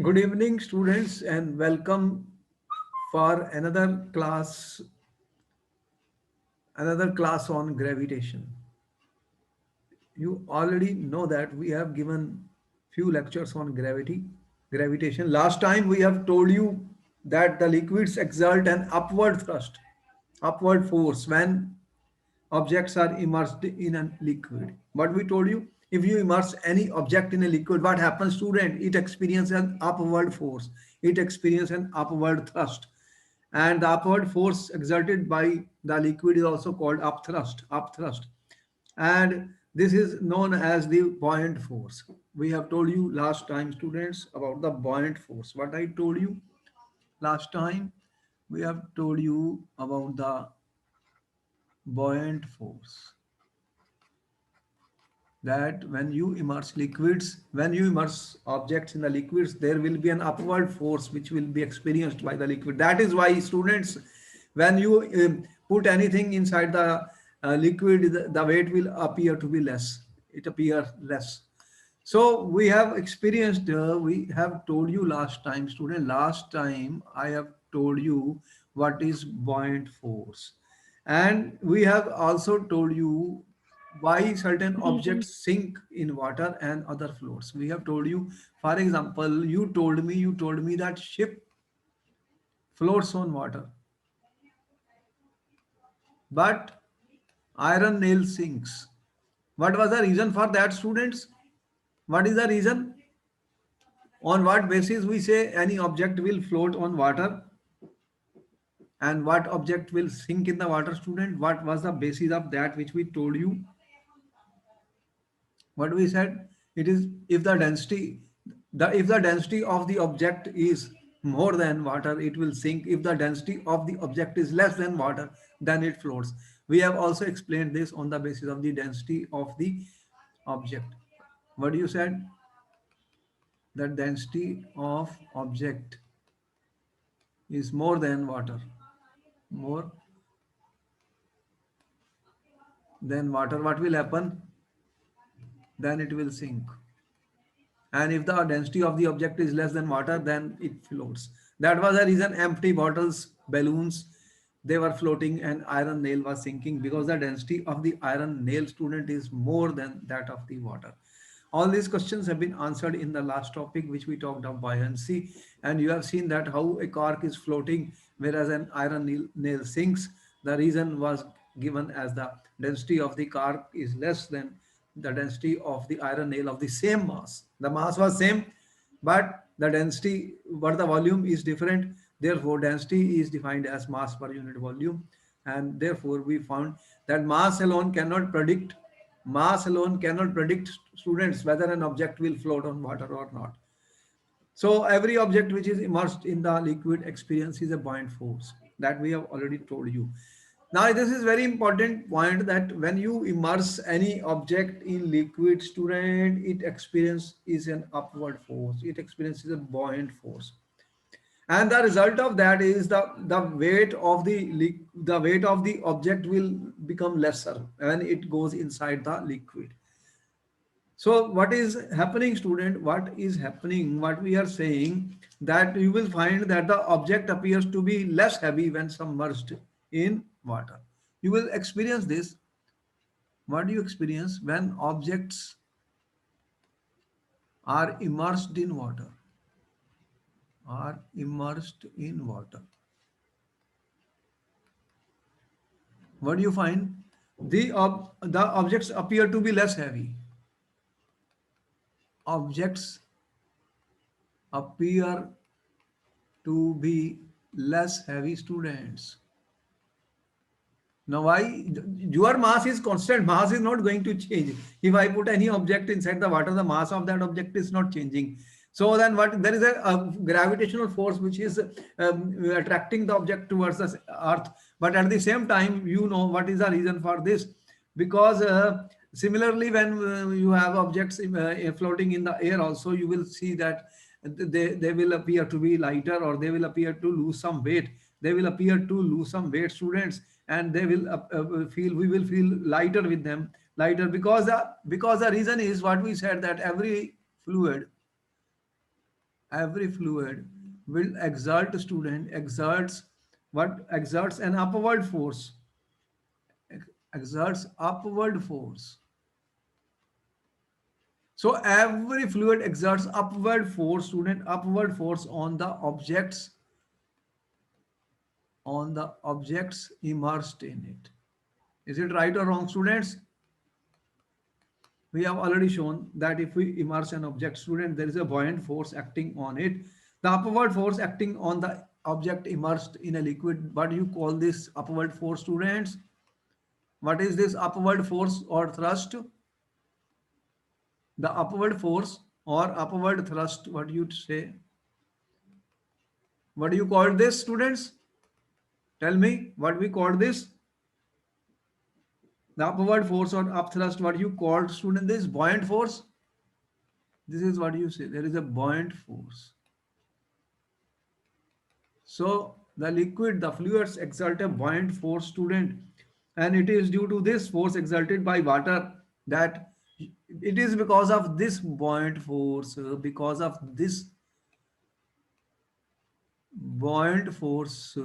Good evening, students, and welcome for another class on gravitation. You already know that we have given few lectures on gravitation. Last time we have told you that the liquids exert an upward thrust, upward force when objects are immersed in a liquid. What we told you, if you immerse any object in a liquid, what happens, student? It experiences an upward force. It experiences an upward thrust. And the upward force exerted by the liquid is also called upthrust. And this is known as the buoyant force. We have told you last time, students, about the buoyant force. What I told you last time, we have told you about the buoyant force, that when you immerse objects in the liquids, there will be an upward force which will be experienced by the liquid. That is why, students, when you put anything inside the liquid, the weight will appear to be less. It appears less. So we have told you last time, student, last time I have told you what is buoyant force. And we have also told you why certain objects sink in water and other floats. We have told you, for example, you told me that ship floats on water, but iron nail sinks. What was the reason for that, students? What is the reason? On what basis we say any object will float on water and what object will sink in the water, student? What was the basis of that which we told you? What we said? It is if the density of the object is more than water, it will sink. If the density of the object is less than water, then it floats. We have also explained this on the basis of the density of the object. What you said? The density of object is more than water. More than water, what will happen? Then it will sink. And if the density of the object is less than water, then it floats. That was the reason empty bottles, balloons, they were floating and iron nail was sinking, because the density of the iron nail, student, is more than that of the water. All these questions have been answered in the last topic which we talked of buoyancy, and you have seen that how a cork is floating whereas an iron nail sinks. The reason was given as the density of the cork is less than the density of the iron nail of the same mass. The mass was same, but the volume is different. Therefore, density is defined as mass per unit volume. And therefore, we found that mass alone cannot predict, students, whether an object will float on water or not. So every object which is immersed in the liquid experiences a buoyant force, that we have already told you. Now, this is very important point, that when you immerse any object in liquid, student, it experiences an upward force. It experiences a buoyant force. And the result of that is the weight of the weight of the object will become lesser when it goes inside the liquid. So what is happening, student? What is happening? What we are saying, that you will find that the object appears to be less heavy when submerged in water. You will experience this. What do you experience when objects are immersed in water? Are immersed in water. What do you find? The objects appear to be less heavy. Objects appear to be less heavy, students. Now, why? Your mass is constant. Mass is not going to change. If I put any object inside the water, the mass of that object is not changing. So then what? There is a gravitational force which is attracting the object towards the earth. But at the same time, you know what is the reason for this? Because similarly, when you have objects floating in the air also, you will see that they will appear to be lighter, or they will appear to lose some weight. They will appear to lose some weight, students, and they will we will feel lighter with them, lighter, because the reason is what we said, that every fluid every fluid will exert, student exerts, what exerts an upward force, exerts upward force. So every fluid exerts upward force, student, upward force on the objects immersed in it. Is it right or wrong, students? We have already shown that if we immerse an object, student, there is a buoyant force acting on it. The upward force acting on the object immersed in a liquid. What do you call this upward force, students? What is this upward force or thrust? The upward force or upward thrust, what do you say? What do you call this, students? Tell me what we call this. The upward force or up thrust, what you called, student, this buoyant force. This is what you say. There is a buoyant force. So the liquid, the fluids exert a buoyant force, student, and it is due to this force exerted by water that it is because of this buoyant force, because of this buoyant force,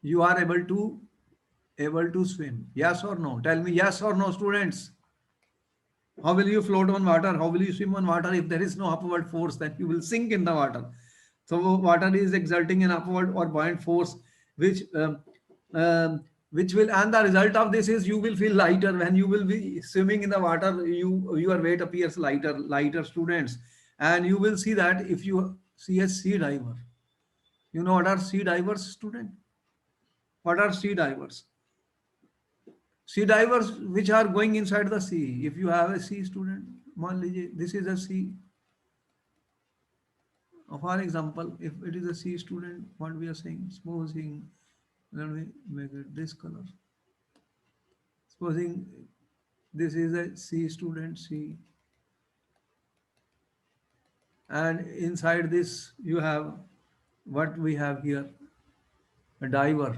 you are able to swim. Yes or no? Tell me yes or no, students. How will you float on water? How will you swim on water if there is no upward force? Then you will sink in the water. So water is exerting an upward or buoyant force, which which will, and the result of this is you will feel lighter when you will be swimming in the water. Your weight appears lighter, students, and you will see that if you see a sea diver. You know what are sea divers, student? What are sea divers? Sea divers which are going inside the sea. If you have a sea, student, मान लीजिए this is a sea. For example, if it is a sea, student, what we are saying, supposing, let me make it this color. Supposing this is a sea, student, sea, and inside this you have what we have here, a diver.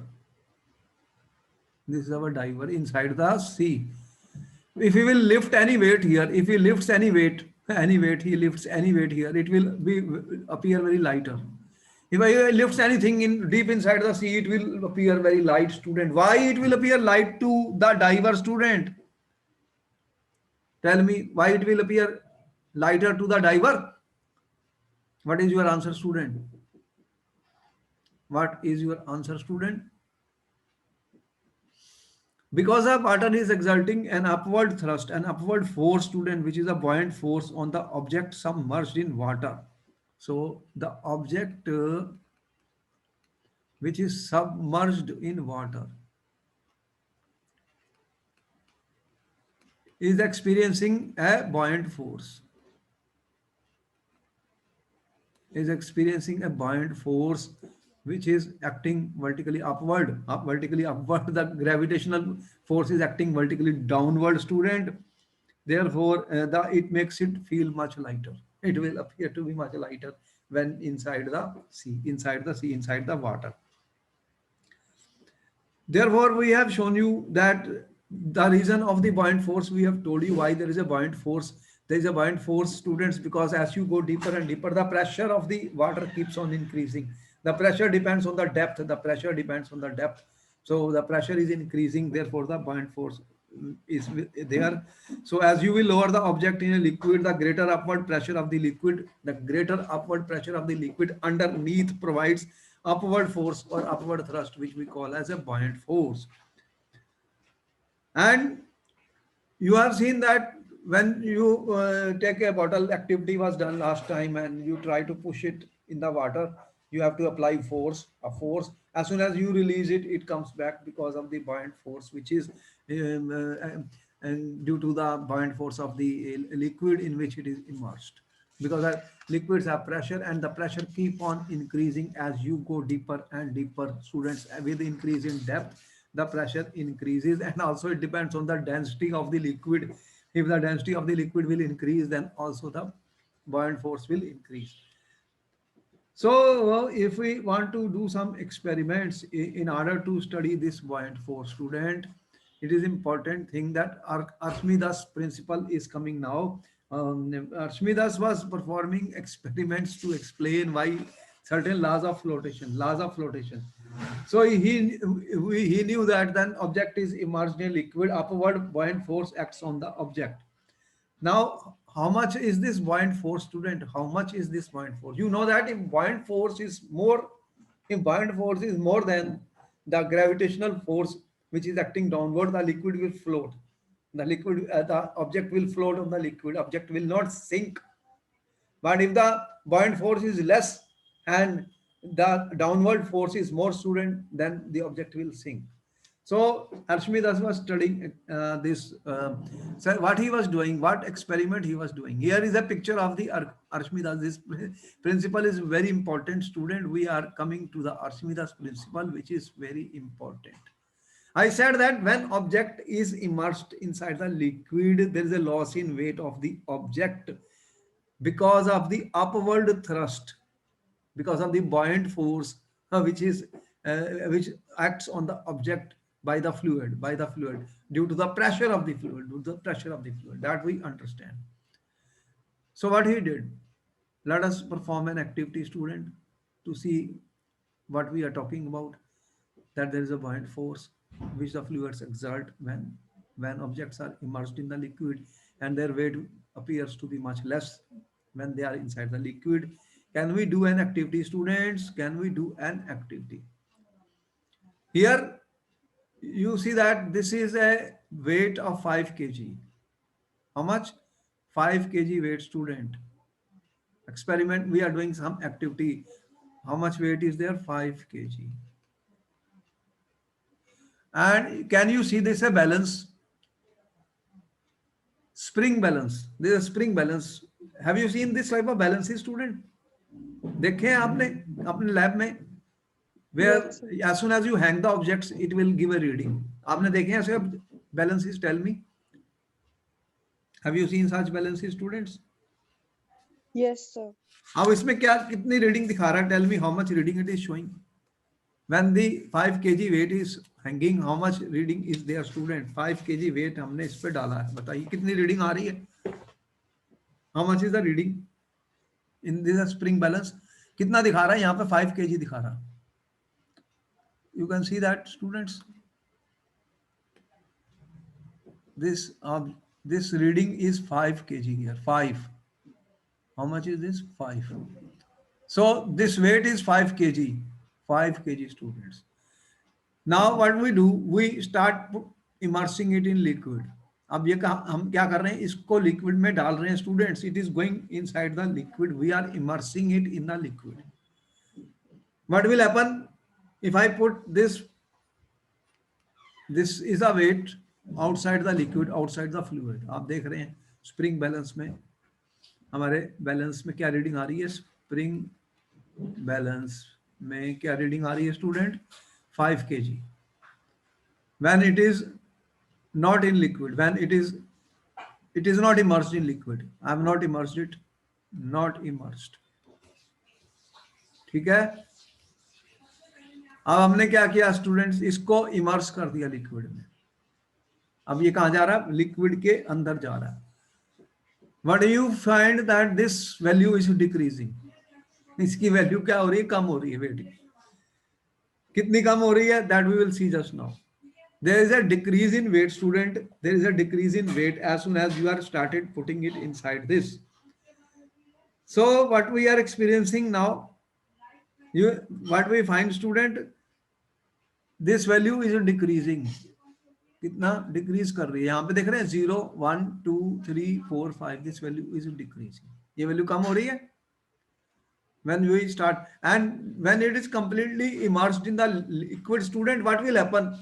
This is our diver inside the sea. If he will lift any weight here, if he lifts any weight, he lifts any weight here, it will be appear very lighter. If I lifts anything in deep inside the sea, it will appear very light, student. Why it will appear light to the diver, student? Tell me why it will appear lighter to the diver. What is your answer, student? What is your answer, student? Because the water is exerting an upward thrust, an upward force, student, which is a buoyant force on the object submerged in water. So the object which is submerged in water is experiencing a buoyant force, is experiencing a buoyant force which is acting vertically upward, vertically upward. The gravitational force is acting vertically downward, student. Therefore, it makes it feel much lighter. It will appear to be much lighter when inside the water. Therefore, we have shown you that the reason of the buoyant force, we have told you why there is a buoyant force. There is a buoyant force, students, because as you go deeper and deeper, the pressure of the water keeps on increasing. The pressure depends on the depth. The pressure depends on the depth. So the pressure is increasing. Therefore, the buoyant force is there. So as you will lower the object in a liquid, the greater upward pressure of the liquid underneath provides upward force or upward thrust, which we call as a buoyant force. And you have seen that when you take a bottle, activity was done last time, and you try to push it in the water, you have to apply a force. As soon as you release it, it comes back because of the buoyant force, which is and due to the buoyant force of the liquid in which it is immersed. Because liquids have pressure, and the pressure keep on increasing as you go deeper and deeper, students. With increase in depth, the pressure increases, and also it depends on the density of the liquid. If the density of the liquid will increase, then also the buoyant force will increase. So if we want to do some experiments in order to study this buoyant force, student, it is important thing that Archimedes principle is coming now. Archimedes was performing experiments to explain why certain laws of flotation, So he knew that then object is immersed in liquid, upward buoyant force acts on the object. Now, how much is this buoyant force, student? How much is this buoyant force? You know that if buoyant force is more than the gravitational force which is acting downward, the liquid will float. The object will float on the liquid. Object will not sink. But if the buoyant force is less and the downward force is more, student, then the object will sink. So Archimedes was studying this. So what he was doing, what experiment he was doing. Here is a picture of the Archimedes. This principle is very important, student. We are coming to the Archimedes principle, which is very important. I said that when object is immersed inside the liquid, there is a loss in weight of the object because of the upward thrust, because of the buoyant force which acts on the object by the fluid due to the pressure of the fluid, that we understand. So what he did, let us perform an activity, student, to see what we are talking about, that there is a buoyant force which the fluids exert when objects are immersed in the liquid, and their weight appears to be much less when they are inside the liquid. Can we do an activity, students? Can we do an activity? Here you see that this is a weight of 5 kg. How much? 5 kg weight, student. Experiment, we are doing some activity. How much weight is there? 5 kg. And can you see this a balance? Spring balance. This is a spring balance. Have you seen this type of balances, student? देखे हैं आपने अपने lab में, where Yes, sir. as soon as you hang the objects it will give a reading. आपने देखे हैं ऐसे balances? Tell me, have you seen such balances, students? Yes, sir. अब इसमें क्या कितनी रीडिंग दिखा रहा है? Tell me how much reading it is showing. When the 5 kg weight is hanging, how much reading is there, student? 5 kg weight हमने इस पे डाला है, बताइए कितनी रीडिंग आ रही है? How much is the reading in this spring balance? कितना दिखा रहा है यहाँ पे? 5 kg दिखा रहा है. You can see that, students. This this reading is 5 kg here. 5. How much is this? 5. So this weight is 5 kg. 5 kg, students. Now what we do, we start immersing it in liquid. अब ये हम क्या कर रहे हैं, इसको liquid में डाल रहे हैं, students. It is going inside the liquid, we are immersing it in the liquid. What will happen if I put this is a weight outside the liquid, outside the fluid. आप देख रहे हैं spring balance में, हमारे balance में क्या reading आ रही है? स्प्रिंग बैलेंस में क्या रीडिंग आ रही है, student? 5 kg. When it is not in liquid, when it is not immersed in liquid. I am not immersed it, not immersed. ठीक है. अब हमने क्या किया, स्टूडेंट्स? इसको इमर्स कर दिया लिक्विड में. अब ये कहां जा रहा है? लिक्विड के अंदर जा रहा है. What do you find that this value is decreasing? इसकी वैल्यू क्या हो रही है? कम हो रही है. वेट कितनी कम हो रही है? That we will see just now. There is a decrease in weight, student. There is a decrease in weight as soon as you are started putting it inside this. So what we are experiencing now, what we find, student? This value is decreasing. कितना decrease कर रही है? यहाँ पे देख रहे हैं 0 1 2 3 4 5. This value is decreasing. ये वैल्यू कम हो रही है when we start. And when it is completely immersed in the liquid, student, what will happen?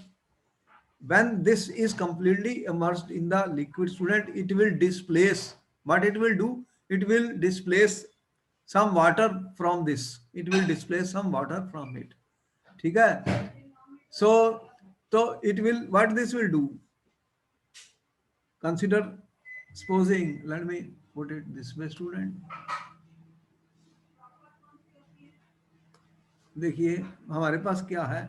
When this is completely immersed in the liquid, student, it will displace. What it will do? It will displace some water from this. It will displace some water from it. ठीक है. So it will, what this will do? Consider, supposing, let me put it this way, student. देखिए हमारे पास क्या है,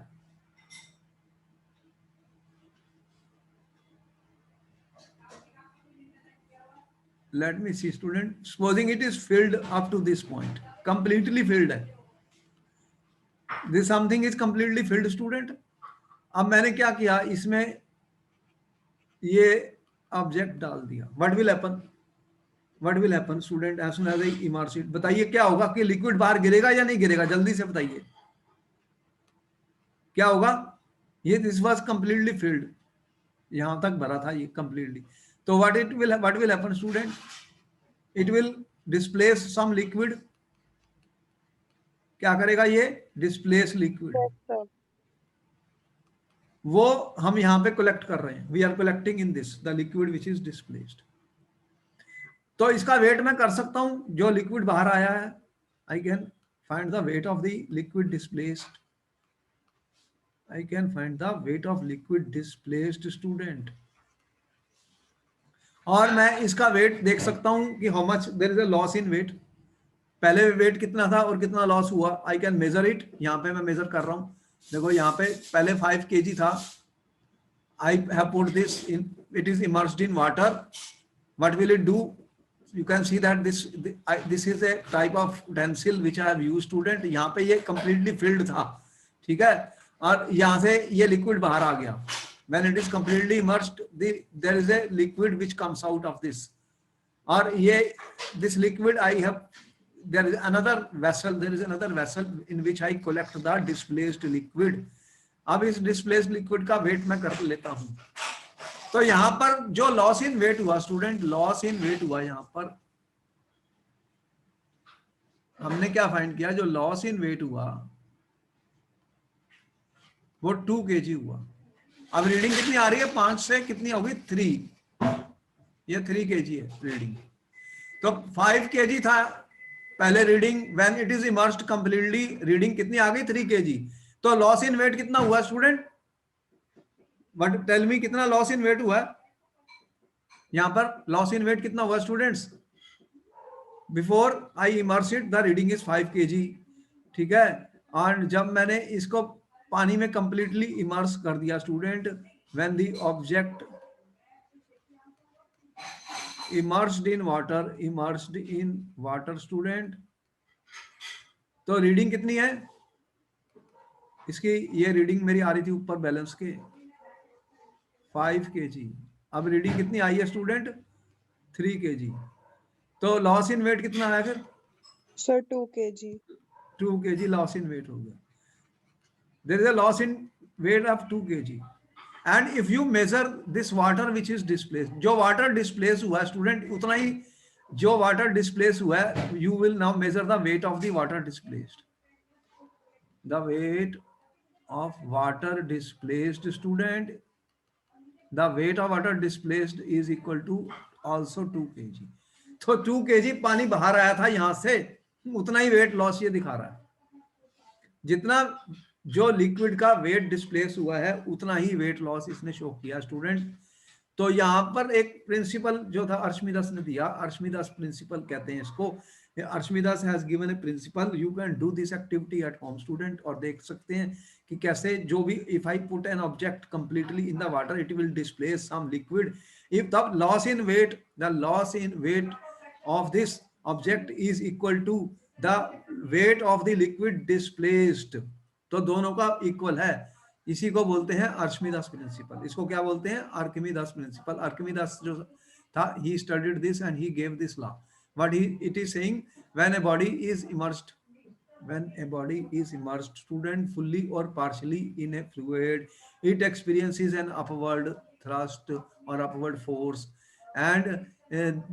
let me see student, supposing it is filled up to this point, completely filled है, this something is completely filled student. अब मैंने क्या किया, इसमें ये ऑब्जेक्ट डाल दिया, what will happen, what will happen student as soon as I immerse it, बताइए क्या होगा, कि लिक्विड बाहर गिरेगा या नहीं गिरेगा, जल्दी से बताइए क्या होगा। ये दिस वाज कंप्लीटली फिल्ड, यहां तक भरा था ये कंप्लीटली, तो what will happen student, it will displace some liquid, क्या करेगा ये, डिस्प्लेस लिक्विड, Yes, sir. वो हम यहां पे कलेक्ट कर रहे हैं, we are collecting in this the liquid which is displaced. तो इसका वेट मैं कर सकता हूं, जो लिक्विड बाहर आया है, I can find the weight of the liquid displaced, I can find the weight of liquid displaced student, और मैं इसका वेट देख सकता हूं कि how much there is a loss in weight, पहले वेट कितना था और कितना लॉस हुआ, आई कैन मेजर इट, यहाँ पे मैं मेजर कर रहा हूँ, देखो यहाँ पे पहले 5 kg था, I have put this in, it is immersed in water, what will it do, you can see that this is a type of utensil which I have used student, यहाँ पे ये completely filled था, ठीक है, और यहाँ से ये liquid बाहर आ गया, when it is completely immersed there is a liquid which comes out of this, और ये this liquid I have, there is another vessel in which I collect the displaced liquid, अब इस displaced liquid का weight मैं कर लेता हूँ। तो यहां पर जो लॉस इन वेट हुआ स्टूडेंट, लॉस इन वेट हुआ, यहां पर हमने क्या फाइंड किया, जो लॉस इन वेट हुआ वो 2 kg हुआ। अब रीडिंग कितनी आ रही है, 5 से कितनी होगी 3, ये 3 kg है रीडिंग, तो 5 kg था पहले reading, when it is immersed completely reading कितनी आ गई 3 kg, तो लॉस इन वेट कितना हुआ स्टूडेंट, बट टेल मी कितना लॉस इन वेट हुआ, यहां पर लॉस इन वेट कितना हुआ students, before I immerse it the reading is 5 kg, ठीक है, और जब मैंने इसको पानी में कंप्लीटली इमर्स कर दिया student, when the object immersed in water student, तो रीडिंग कितनी है इसकी, ये रीडिंग मेरी आ रही थी ऊपर बैलेंस के 5 kg, अब रीडिंग कितनी आई है स्टूडेंट 3 kg, तो लॉस इन वेट कितना आया फिर, Sir, 2 kg. 2 kg loss in weight हो गया, there is a loss in weight of 2 kg, and if you measure this water which is displaced, जो water displace हुआ student उतना ही जो water displace हुआ है, you will now measure the weight of the water displaced, the weight of water displaced student, the weight of water displaced is equal to also 2 kg, तो 2 kg पानी बाहर आया था यहां से, उतना ही वेट लॉस ये दिखा रहा है, जितना जो लिक्विड का वेट डिस्प्लेस हुआ है उतना ही वेट लॉस इसने शो किया स्टूडेंट। तो यहाँ पर एक प्रिंसिपल जो था अर्शमिदास ने दिया, अर्शमिदास प्रिंसिपल कहते हैं इसको, Archimedes has given a principle, you can do this activity at home student, और देख सकते हैं कि कैसे जो भी, if I put an object completely in the water it will displace some liquid, if the loss in weight, the loss in weight of this object is equal to the weight of the liquid displaced, तो दोनों का equal है, इसी को बोलते हैं अर्शमिदास principal, इसको क्या बोलते हैं आर्किमिदास प्रिंसिपल, आर्किमिदास जो था he studied this and he gave this law, what he it is saying, when a body is immersed, when a body is immersed student fully or partially in a fluid, it experiences an upward thrust or upward force, and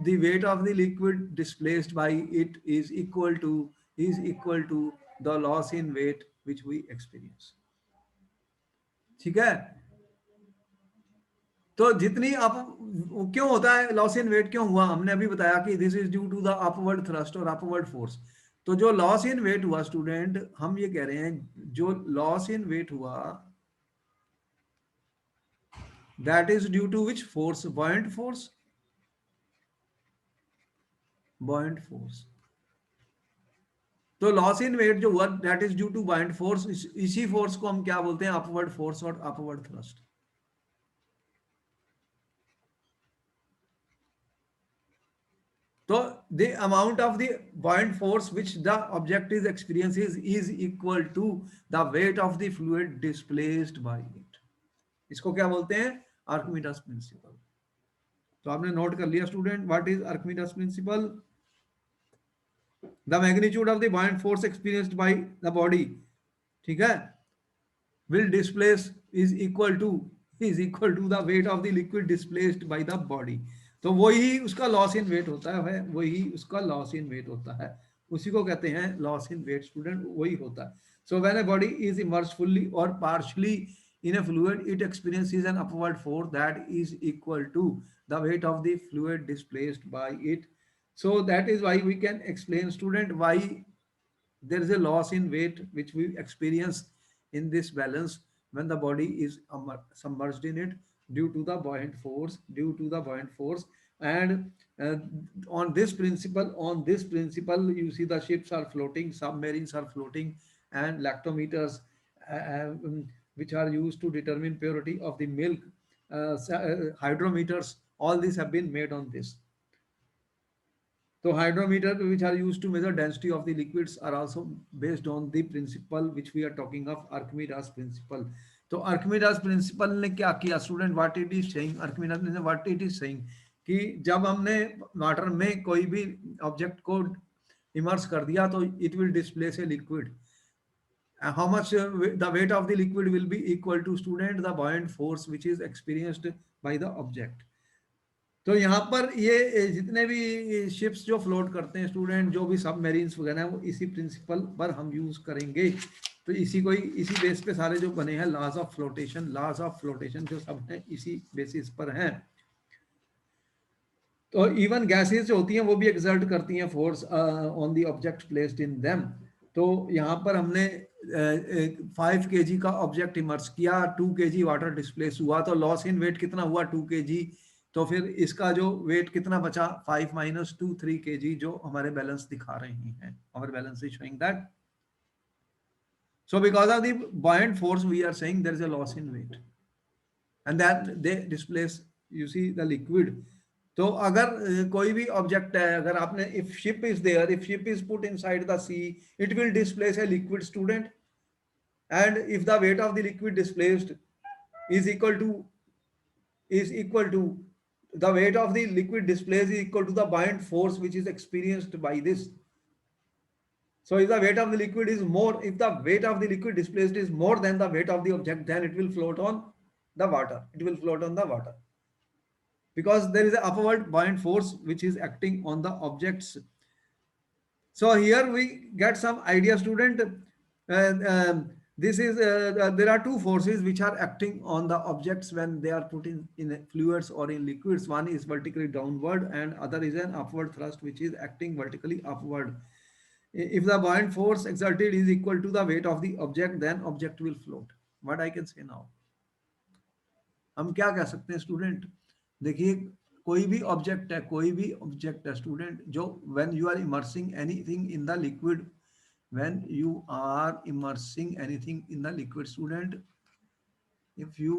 the weight of the liquid displaced by it is equal to the loss in weight which we experience, ठीक है। तो जितनी up, क्यों होता है loss in wait, क्यों हुआ, हमने अभी बताया कि this is due to the upward thrust और अपवर्ड फोर्स, तो जो लॉस इन वेट हुआ स्टूडेंट, हम ये कह रहे हैं जो लॉस इन वेट हुआ that is due to which force, buoyant force, buoyant force, तो लॉस इन वेट जो हुआ that is due to buoyant force, इसी फोर्स को हम क्या बोलते हैं अपवर्ड फोर्स और upward thrust. So the amount of the buoyant force which the object is experiences is equal to the weight of the fluid displaced by it. इसको क्या बोलते हैं? Archimedes principle. तो आपने नोट कर लिया student, what is Archimedes principal? The magnitude of the buoyant force experienced by the body, ठीक है, will displace is equal to the weight of the liquid displaced by the body. तो वही उसका loss in wait होता है, वही उसका loss in wait होता है, उसी को कहते हैं लॉस इन वेट स्टूडेंट, वही होता है. So when a body is immersed fully और partially in a fluid, it experiences an upward force that is equal to the weight of the fluid displaced by it. So that is why we can explain student why there is a loss in weight which we experience in this balance when the body is submerged in it due to the buoyant force. And uh, on this principle you see the ships are floating, submarines are floating, and lactometers which are used to determine purity of the milk, hydrometers, all these have been made on this. So hydrometer which are used to measure density of the liquids are also based on the principle which we are talking of, Archimedes principle. तो Archimedes principle ने क्या किया student? What it is saying, Archimedes ने what it is saying कि जब हमने water में कोई भी ऑब्जेक्ट को इमर्स कर दिया तो it will displace a liquid. How much the weight of the liquid will be equal to student the buoyant force which is experienced by the object. तो यहाँ पर ये जितने भी शिप्स जो फ्लोट करते हैं स्टूडेंट, जो भी सबमरीन्स वगैरह हैं, वो इसी प्रिंसिपल पर हम यूज करेंगे. तो इसी बेस पे सारे जो बने हैं लॉज ऑफ फ्लोटेशन जो सब हैं इसी बेसिस पर हैं. तो इवन गैसेस जो होती हैं वो भी एक्सर्ट करती हैं force on the object placed in them. तो यहाँ पर हमने 5 kg का ऑब्जेक्ट इमर्स किया, 2 kg वाटर डिस्प्लेस हुआ, तो लॉस इन वेट कितना हुआ? 2 kg. तो फिर इसका जो वेट कितना बचा? 5 - 2 3 kg, जो हमारे बैलेंस दिखा रहे हैं. our balance is showing that. So because of the buoyant force we are saying there is a loss in weight and that they displace, you see, the liquid. तो अगर कोई भी ऑब्जेक्ट है, अगर आपने if ship is put inside the sea, it will displace a liquid student. and if the weight of the liquid displaced is equal to the weight of the liquid displaced is equal to the buoyant force which is experienced by this. So if the weight of the liquid is more, if the weight of the liquid displaced is more than the weight of the object, then it will float on the water, because there is an upward buoyant force which is acting on the objects. So here we get some idea student. This is there are two forces which are acting on the objects when they are put in fluids or in liquids. One is vertically downward and other is an upward thrust which is acting vertically upward. If the buoyant force exerted is equal to the weight of the object, then object will float. What I can say now? हम क्या कह सकते हैं student? देखिए कोई भी object है student, जो when you are immersing anything in the liquid, when you are immersing anything in the liquid student, if you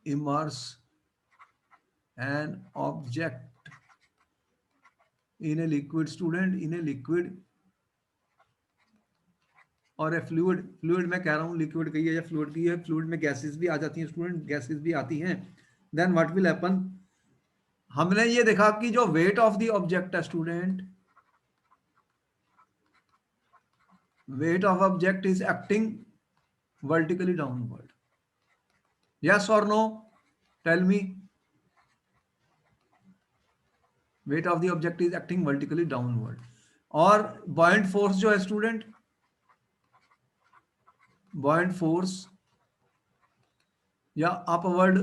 immerse an object in a liquid student, in a liquid और ए fluid में कह रहा हूँ, liquid की है या fluid की है, फ्लूइड में गैसेस भी आ जाती हैं स्टूडेंट, गैसेस भी आती हैं. Then what will happen? हमने ये देखा कि जो वेट ऑफ द ऑब्जेक्ट है student, weight of object is acting vertically downward. Yes or no? Tell me. Weight of the object is acting vertically downward. और buoyant force जो है student, buoyant force या upward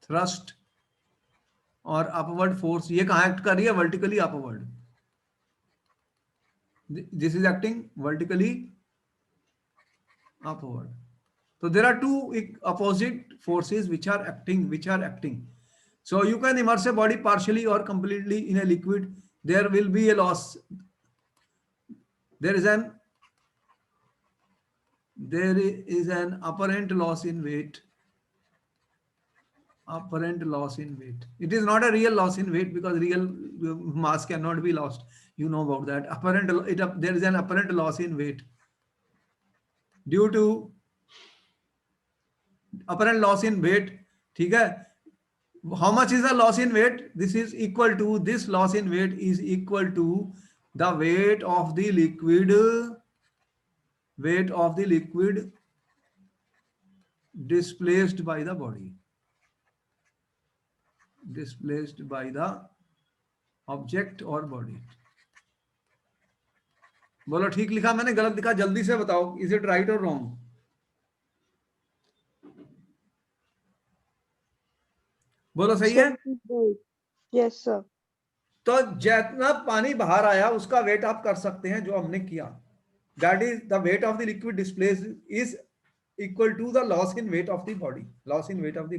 thrust और upward force, ये कहाँ act कर रही है? Vertically upward. This is acting vertically upward. So there are two opposite forces which are acting. So you can immerse a body partially or completely in a liquid. There will be a loss. There is an apparent loss in weight. apparent loss in weight. It is not a real loss in weight because real mass cannot be lost. You know about that. There is an apparent loss in weight due to apparent loss in weight. ठीक है? How much is the loss in weight? This loss in weight is equal to the weight of the liquid displaced by the body, displaced by the object और body. बोलो ठीक लिखा मैंने, गलत लिखा? जल्दी से बताओ, इज इट राइट और रॉन्ग? बोलो सही है? Yes sir. तो जितना पानी बाहर आया उसका वेट आप कर सकते हैं जो हमने किया. That is the weight of the liquid displace is equal to the loss in weight of the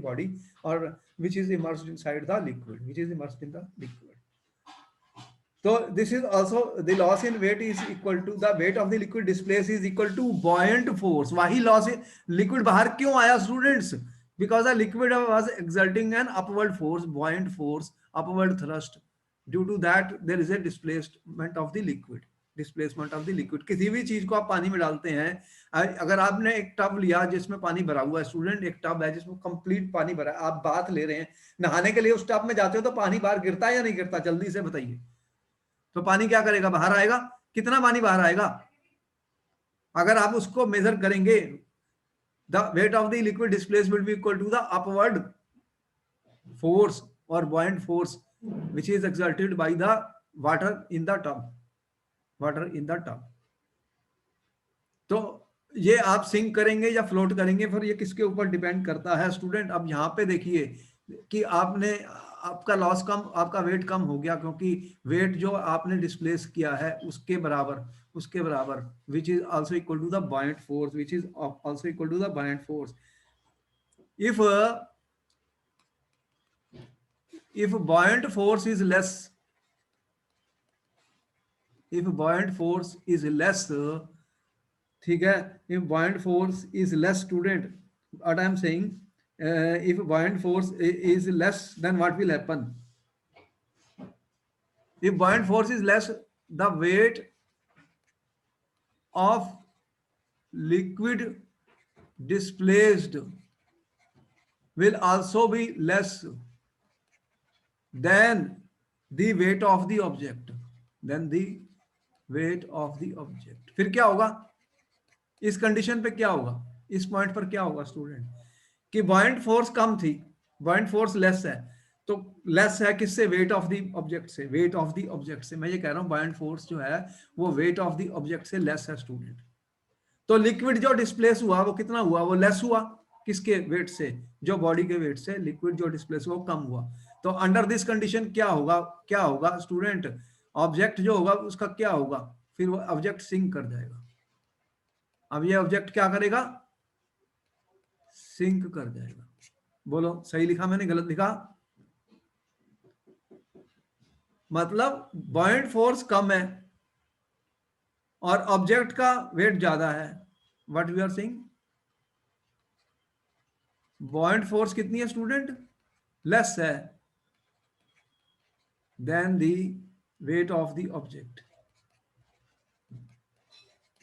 body, or which is immersed inside the liquid, So this is also the loss in weight is equal to the weight of the liquid displaced is equal to buoyant force. वही loss in liquid बाहर क्यों आया students? Because the liquid was exerting an upward force, buoyant force, upward thrust. Due to that there is a displacement of the liquid. किसी भी चीज को आप पानी में डालते हैं, अगर आपने एक टब लिया जिसमें पानी भरा हुआ है, स्टूडेंट एक टब है जिसमें कंप्लीट पानी भरा है, आप बात ले रहे हैं, नहाने के लिए उस टब में जाते हो तो पानी बाहर गिरता है या नहीं गिरता? जल्दी से बताइए. तो पानी क्या करेगा? बाहर आएगा. कितना पानी बाहर आएगा? अगर आप उसको मेजर करेंगे, the weight of the liquid displace will be equal to the upward force और buoyant force which is exerted by the water in the tub. तो ये आप सिंक करेंगे या फ्लोट करेंगे, फिर ये किसके ऊपर डिपेंड करता है स्टूडेंट? अब यहाँ पे देखिए कि आपका वेट कम हो गया क्योंकि वेट जो आपने डिस्प्लेस किया है उसके बराबर which is also equal to the buoyant force. If buoyant force is less, ठीक है, if buoyant force is less, student, what I am saying, if buoyant force is less, then what will happen? If buoyant force is less, the weight of liquid displaced will also be less than the weight of the object. फिर क्या होगा? इस condition पे क्या होगा? इस point पर क्या होगा स्टूडेंट? कि buoyant फोर्स कम थी, buoyant फोर्स लेस है, तो लेस है किससे? वेट ऑफ द ऑब्जेक्ट से. मैं ये कह रहा हूं buoyant फोर्स जो है वो वेट ऑफ द ऑब्जेक्ट से लेस है स्टूडेंट. तो लिक्विड जो डिस्प्लेस हुआ वो कितना हुआ? वो लेस हुआ. किसके वेट से? जो बॉडी के वेट से लिक्विड जो डिस्प्लेस हुआ वो कम हुआ. तो अंडर दिस कंडीशन क्या होगा स्टूडेंट? ऑब्जेक्ट जो होगा उसका क्या होगा? फिर वो ऑब्जेक्ट सिंक कर जाएगा. अब ये ऑब्जेक्ट क्या करेगा? सिंक कर जाएगा. बोलो सही लिखा मैंने, गलत लिखा? मतलब buoyant फोर्स कम है और ऑब्जेक्ट का वेट ज्यादा है. What we are saying? buoyant force कितनी है स्टूडेंट? लेस है than the weight of the object.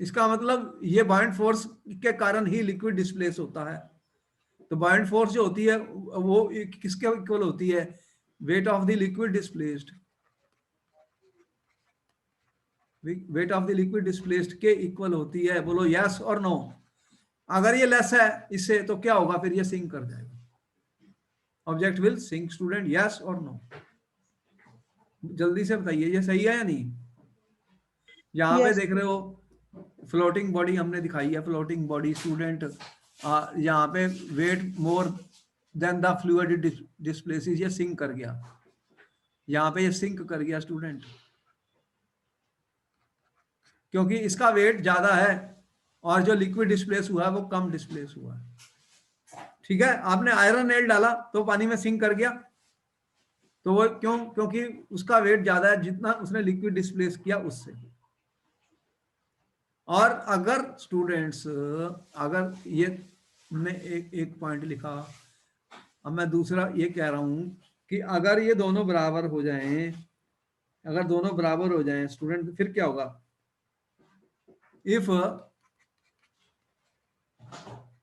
इसका मतलब ये buoyant फोर्स के कारण ही लिक्विड डिस्प्लेस होता है. तो buoyant फोर्स जो होती है वो किसके इक्वल होती है? Weight of the liquid displaced. Wait of the liquid displaced के इक्वल होती है. बोलो यस और नो. अगर ये लेस है इससे तो क्या होगा? फिर ये सिंक कर जाएगा. Object will sink. Student yes और नो? जल्दी से बताइए ये सही है या नहीं? यहाँ पे देख रहे हो फ्लोटिंग बॉडी हमने दिखाई है. फ्लोटिंग बॉडी स्टूडेंट, यहाँ पे weight more than the fluid displaces, ये सिंक कर गया. यहाँ पे ये सिंक कर गया स्टूडेंट क्योंकि इसका वेट ज्यादा है और जो लिक्विड डिस्प्लेस हुआ है वो कम डिस्प्लेस हुआ है. ठीक है, आपने आयरन नेल डाला तो पानी में सिंक कर गया. तो वो क्यों? क्योंकि उसका वेट ज्यादा है जितना उसने लिक्विड डिस्प्लेस किया उससे. और अगर स्टूडेंट्स, अगर ये हमने एक पॉइंट लिखा अब मैं दूसरा ये कह रहा हूं कि अगर ये दोनों बराबर हो जाएं, अगर दोनों बराबर हो जाएं स्टूडेंट, फिर क्या होगा? If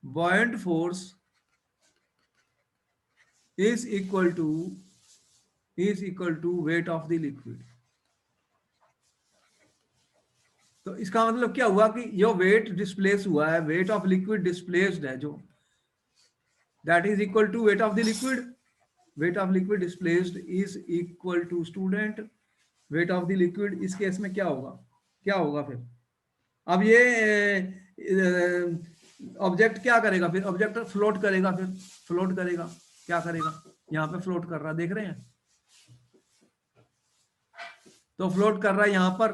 buoyant force is equal to weight of the liquid, तो इसका मतलब क्या हुआ कि जो वेट डिस्प्लेस हुआ है, वेट ऑफ लिक्विड डिस्प्लेस्ड है, जो that is equal to weight of the liquid, weight of liquid displaced is equal to student weight of the liquid. इस केस में क्या होगा, क्या होगा फिर? अब ये ऑब्जेक्ट क्या करेगा फिर? ऑब्जेक्ट फ्लोट करेगा, फिर फ्लोट करेगा, क्या करेगा? यहाँ पे फ्लोट कर रहा, देख रहे हैं? तो फ्लोट कर रहा है यहाँ पर,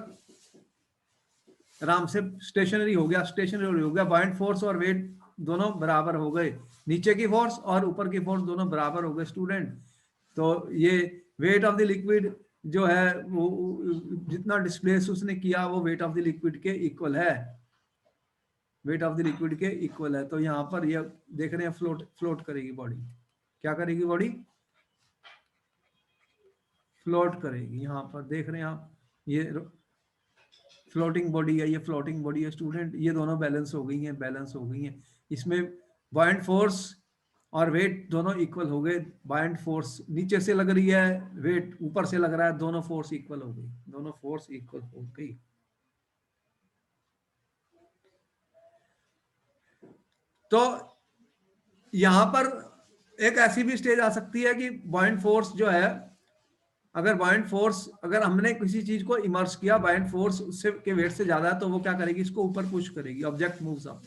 आराम से स्टेशनरी हो गया, स्टेशनरी हो गया। बाइंड फोर्स और वेट दोनों बराबर हो गए, नीचे की फोर्स और ऊपर की फोर्स दोनों बराबर हो गए स्टूडेंट। तो ये वेट ऑफ द लिक्विड जो है वो जितना डिस्प्लेस उसने किया वो वेट ऑफ द लिक्विड के इक्वल है, वेट ऑफ द लिक्विड के इक्वल है। तो यहाँ पर ये देख रहे हैं फ्लोट, फ्लोट करेगी बॉडी, क्या करेगी बॉडी? फ्लोट करेगी। यहाँ पर देख रहे हैं आप, ये फ्लोटिंग बॉडी है, ये फ्लोटिंग बॉडी है स्टूडेंट। ये दोनों बैलेंस हो गई हैं, बैलेंस हो गई हैं। इसमें बाइंड फोर्स और वेट दोनों इक्वल हो गए। बाइंड फोर्स नीचे से लग रही है, वेट ऊपर से लग रहा है, दोनों फोर्स इक्वल हो गई, दोनों फोर्स इक्वल हो गई। तो यहां पर एक ऐसी भी स्टेज आ सकती है कि बाइंड फोर्स जो है, अगर बाइंड फोर्स, अगर हमने किसी चीज को इमर्स किया, बाइंड फोर्स उससे के वेट से ज्यादा है, तो वो क्या करेगी? इसको ऊपर पुश करेगी, ऑब्जेक्ट मूव्स अप।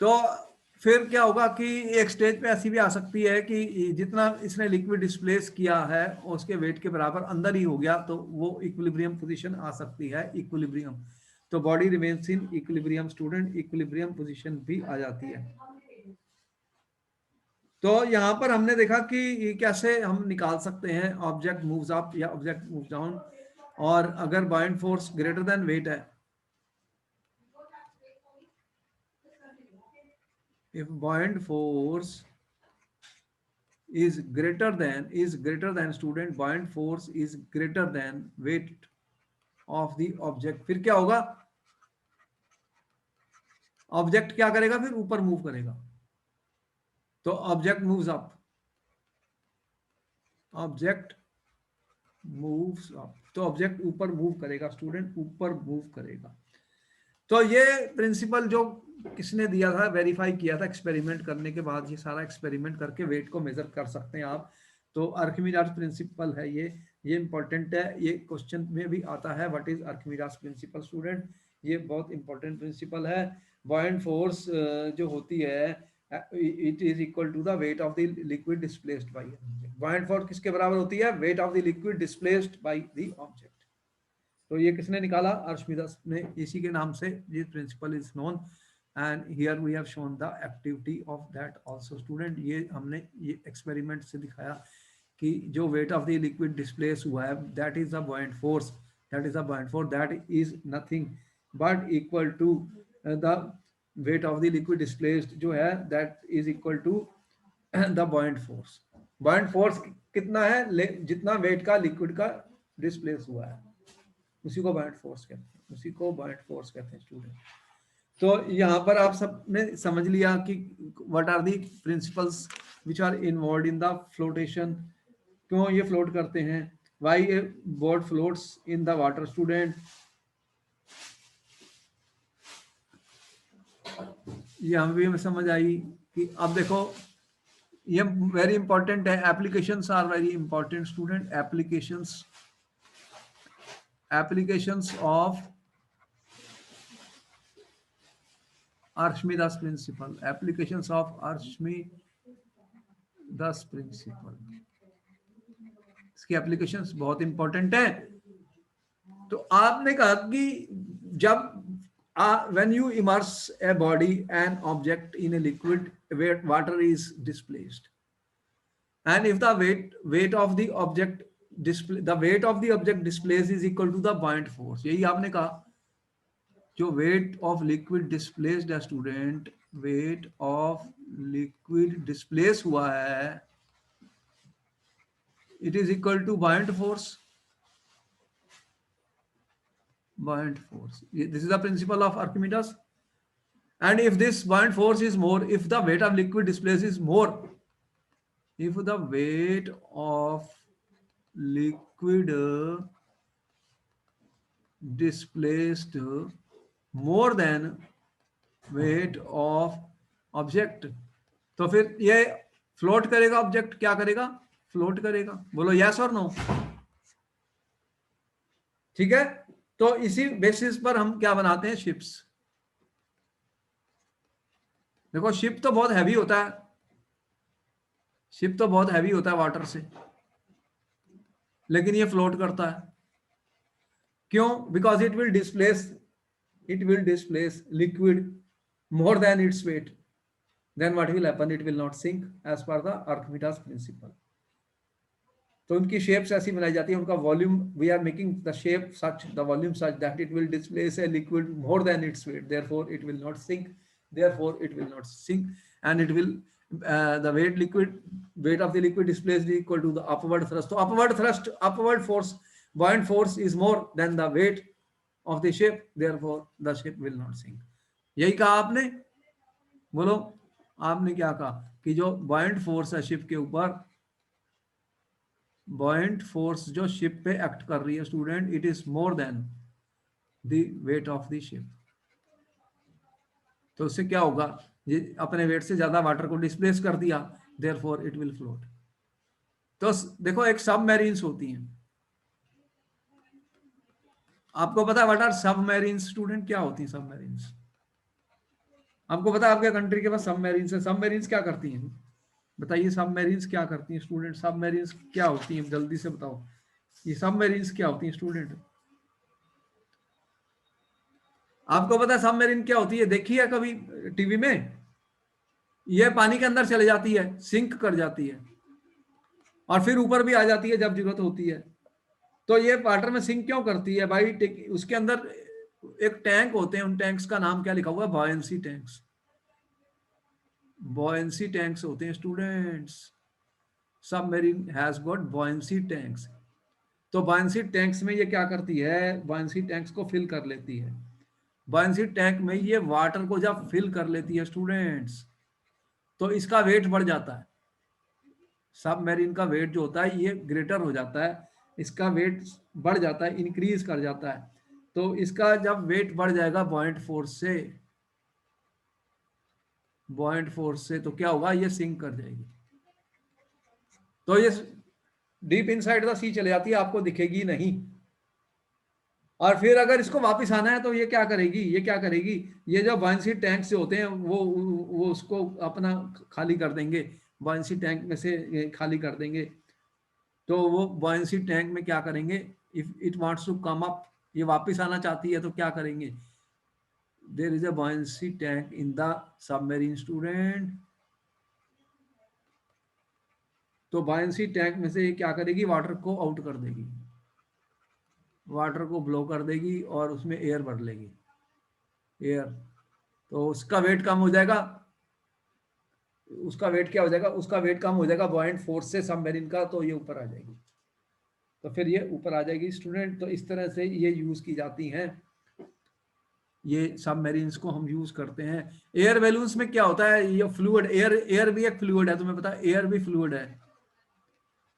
तो फिर क्या होगा कि एक स्टेज पे ऐसी भी आ सकती है कि जितना इसने लिक्विड डिस्प्लेस किया है उसके वेट के बराबर अंदर ही हो गया, तो वो इक्विलिब्रियम पोजीशन आ सकती है, इक्विलिब्रियम। तो body remains in equilibrium student, equilibrium position भी आ जाती है। तो यहाँ पर हमने देखा कि कैसे हम निकाल सकते हैं ऑब्जेक्ट मूव्स अप या ऑब्जेक्ट मूव्स डाउन। और अगर buoyant force greater than weight है, if buoyant force is greater than student, buoyant force is greater than weight of the object, फिर क्या होगा? ऑब्जेक्ट क्या करेगा? फिर ऊपर मूव करेगा। तो object moves up, object moves up, तो ऑब्जेक्ट ऊपर मूव करेगा स्टूडेंट, ऊपर मूव करेगा। तो ये प्रिंसिपल जो किसने दिया था, वेरीफाई किया था एक्सपेरिमेंट करने के बाद, ये सारा एक्सपेरिमेंट करके वेट को मेजर कर सकते हैं आप। तो आर्किमिडीज प्रिंसिपल है ये इंपॉर्टेंट है, ये क्वेश्चन में भी आता है, what is Archimedes principle student. ये बहुत इंपॉर्टेंट प्रिंसिपल है। बॉयंट फोर्स जो होती है, it is equal to the weight of the liquid displaced by object. Buoyant force किसके बराबर होती है? Weight of the liquid displaced by the object. तो ये किसने निकाला? आर्किमिडीज ने। इसी के नाम से ये principle is known, and here we have shown the activity of that also student. ये हमने ये एक्सपेरिमेंट से दिखाया कि जो weight of the liquid displace हुआ है, that is a buoyant force, that is a buoyant force, that is nothing but equal to the weight of the liquid displaced जो है, that is equal to the buoyant force. Buoyant force कितना है? जितना wait का liquid का displace हुआ है, उसी को बॉयंट फोर्स कहते हैं, उसी को बॉयंट फोर्स कहते हैं स्टूडेंट। तो यहाँ पर आप सबने समझ लिया कि what are the principles which are involve in the flotation, क्यों ये फ्लोट करते हैं, why a boat floats in the water student. ये हमें भी समझ आई कि अब देखो ये वेरी इंपॉर्टेंट है, applications are very important student. Applications of Archimedes principle, applications of Archimedes principle, इसकी एप्लीकेशंस बहुत इंपॉर्टेंट है। तो आपने कहा कि जब when you immerse a body and object in a liquid where water is displaced, and if the weight of the object displaced is equal to the buoyant force, यही आपने कहा। जो वेट ऑफ लिक्विड डिस्प्लेस्ड है student, weight of liquid displace हुआ है, it is equal to buoyant force. Buoyant force. This is the principle of Archimedes. And if this buoyant force is more, if the weight of liquid displaced is more, if the weight of liquid displaced more than weight of object, तो फिर ये float करेगा object, क्या करेगा, float करेगा. बोलो yes और no. ठीक है. तो इसी बेसिस पर हम क्या बनाते हैं, शिप्स. देखो शिप तो बहुत हैवी होता है, शिप तो बहुत हैवी होता है वाटर से, लेकिन ये फ्लोट करता है. क्यों? Because it will displace liquid more than its weight. Then what will happen, it will not sink as per the Archimedes principle. तो उनकी शेप्स ऐसी बनाई जाती है, उनका volume, we are making the shape such, the volume such that it will displace a liquid more than its weight, therefore it will not sink, therefore it will not sink, and it will the weight of the liquid displaced is equal to the upward thrust. So upward force, buoyant force is more than the weight of the ship, therefore the ship will not sink. यही कहा आपने. बोलो आपने क्या कहा कि जो buoyant force है शिप के ऊपर, buoyant force जो शिप पे एक्ट कर रही है student, it is more than the weight of the ship. तो उससे क्या होगा, ये अपने वेट से ज्यादा वाटर को डिस्प्लेस कर दिया, देयरफॉर इट विल फ्लोट. तो देखो एक सबमरीन्स होती हैं, आपको पता है व्हाट आर सबमरीन्स स्टूडेंट, क्या होती हैं सबमरीन्स? आपको पता है आपके कंट्री के पास सबमरीन्स है. सबमरीन्स क्या करती हैं, बताइए सबमरीन्स क्या करती हैं स्टूडेंट, सबमरीन्स क्या होती हैं, जल्दी से बताओ. ये सबमरीन्स क्या होती हैं स्टूडेंट? आपको पता है सबमरीन क्या होती है? देखी है कभी टीवी में? ये पानी के अंदर चले जाती है, सिंक कर जाती है, और फिर ऊपर भी आ जाती है जब जरूरत होती है. तो ये वाटर में सिंक क्यों करती है भाई? उसके अंदर एक टैंक होते हैं, उन टैंक्स का नाम क्या लिखा हुआ है? Buoyancy tanks. बॉयंसी टैंक्स होते हैं students. Submarine has got buoyancy tanks. तो बॉयंसी टैंक्स में ये क्या करती है, बॉयंसी टैंक्स को फिल कर लेती है. बॉयंसी टैंक में ये वाटर को जब फिल कर लेती है स्टूडेंट्स, तो इसका वेट बढ़ जाता है. सबमरीन का वेट जो होता है ये ग्रेटर हो जाता है, इसका वेट बढ़ जाता है, इंक्रीज कर जाता है. तो इसका जब वेट बढ़ जाएगा बॉयंट फोर्स से तो क्या होगा, ये सिंक कर जाएगी. तो ये डीप इनसाइड द सी चले जाती है, आपको दिखेगी नहीं. और फिर अगर इसको वापस आना है तो ये क्या करेगी, ये जो बॉयंसी टैंक से होते हैं वो उसको अपना खाली कर देंगे, बॉयंसी टैंक में से खाली कर देंगे. तो वो बॉयंसी टैंक में क्या करेंगे, if it wants to come up, ये वापस आना चाहती है तो क्या करेंगे, there is a buoyancy tank in the submarine student. तो बॉयंसी टैंक में से ये क्या करेगी, वाटर को आउट कर देगी, वाटर को ब्लो कर देगी और उसमें एयर भर लेगी, एयर. तो उसका वेट कम हो जाएगा, उसका वेट क्या हो जाएगा, उसका वेट कम हो जाएगा बॉयंट फोर्स से सबमरीन का, तो ये ऊपर आ जाएगी. तो फिर ये ऊपर आ जाएगी स्टूडेंट. तो इस तरह से ये यूज की जाती हैं, ये सबमरीन्स को हम यूज करते हैं. एयर बैलून्स में क्या होता है, ये फ्लूइड, एयर भी एक फ्लूइड है, तुम्हें पता है एयर भी फ्लूइड है.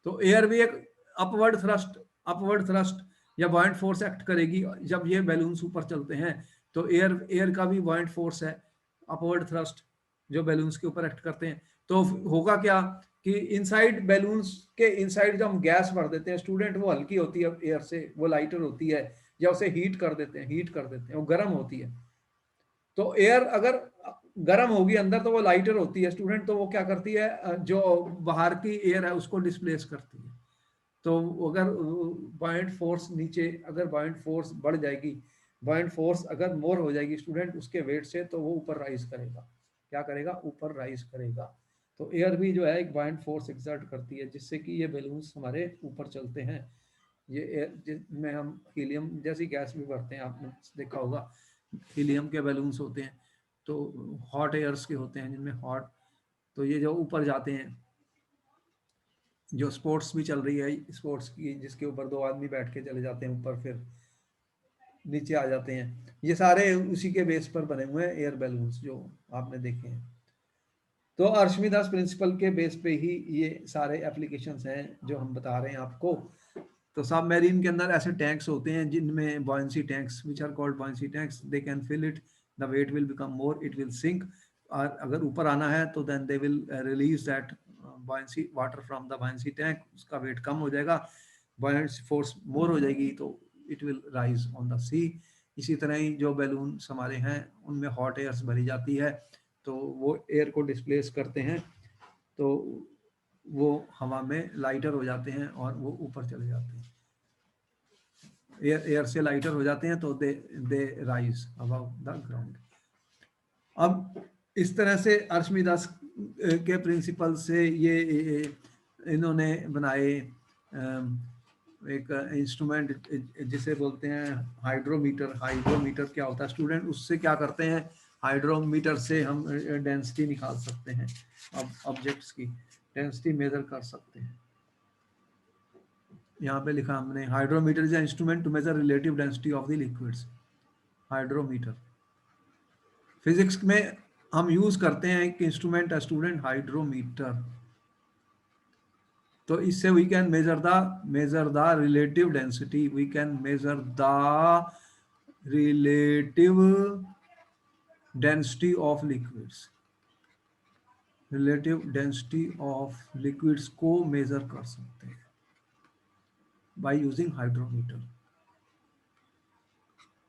तो एयर भी एक अपवर्ड थ्रस्ट या बॉयंट फोर्स एक्ट करेगी जब ये बैलून्स ऊपर चलते हैं. तो एयर का भी बॉयंट फोर्स है, अपवर्ड थ्रस्ट, जो बैलून्स के ऊपर एक्ट करते हैं. तो होगा क्या कि इनसाइड बैलून्स के इनसाइड जब हम गैस भर देते हैं स्टूडेंट, वो हल्की होती है एयर से, वो लाइटर होती है. या उसे हीट कर देते हैं, वो गर्म होती है. तो एयर अगर गर्म होगी अंदर तो वो लाइटर होती है स्टूडेंट. तो वो क्या करती है, जो बाहर की एयर है उसको डिस्प्लेस करती है. तो अगर बॉयंट फोर्स नीचे, अगर बॉयंट फोर्स बढ़ जाएगी, बॉयंट फोर्स अगर मोर हो जाएगी स्टूडेंट उसके वेट से, तो वो ऊपर राइज करेगा. क्या करेगा, ऊपर राइज करेगा. तो एयर भी जो है एक बॉयंट फोर्स एक्सर्ट करती है, जिससे कि ये बैलून्स हमारे ऊपर चलते हैं. ये एयर जिसमें हम हीलियम जैसी गैस भी भरते हैं, आपने देखा होगा हीलियम के बैलून्स होते हैं. तो हॉट एयर्स के होते हैं जिनमें हॉट, तो ये जो ऊपर जाते हैं, जो स्पोर्ट्स भी चल रही है स्पोर्ट्स की, जिसके ऊपर दो आदमी बैठ के चले जाते हैं ऊपर, फिर नीचे आ जाते हैं, ये सारे उसी के बेस पर बने हुए हैं एयर बैलून्स जो आपने देखे हैं। तो अर्शमिदास प्रिंसिपल के बेस पे ही ये सारे एप्लीकेशंस हैं जो हम बता रहे हैं आपको। तो सब मैरीन के अंदर ऐसे टैंक्स होते हैं जिनमें buoyancy tanks which are called buoyancy tanks, they can fill it, the weight will become more, it will sink. और अगर ऊपर आना है तो then they will release that buoyancy water from the buoyancy tank, उसका वेट कम हो जाएगा, बॉयंसी फोर्स मोर हो जाएगी, तो it will rise on the sea. इसी तरह ही जो बैलून हमारे हैं उनमें हॉट एयर्स भरी जाती है, तो वो एयर को डिस्प्लेस करते हैं, तो वो हवा में लाइटर हो जाते हैं और वो ऊपर चले जाते हैं, एयर से लाइटर हो जाते हैं, तो they rise above the ground. अब इस तरह से अर्शमिदास के प्रिंसिपल से ये इन्होंने बनाए एक इंस्ट्रूमेंट जिसे बोलते हैं हाइड्रोमीटर। हाइड्रोमीटर क्या होता है स्टूडेंट, उससे क्या करते हैं, हाइड्रोमीटर से हम डेंसिटी निकाल सकते हैं, अब ऑब्जेक्ट्स की डेंसिटी मेजर कर सकते हैं। यहाँ पे लिखा हमने, hydrometer is instrument to measure relative density of the liquids. Hydrometer physics में हम यूज करते हैं एक इंस्ट्रूमेंट है स्टूडेंट, हाइड्रोमीटर। तो इससे we can measure the relative density, we can measure the relative density of liquids, relative density of liquids को measure कर सकते हैं बाय यूजिंग हाइड्रोमीटर।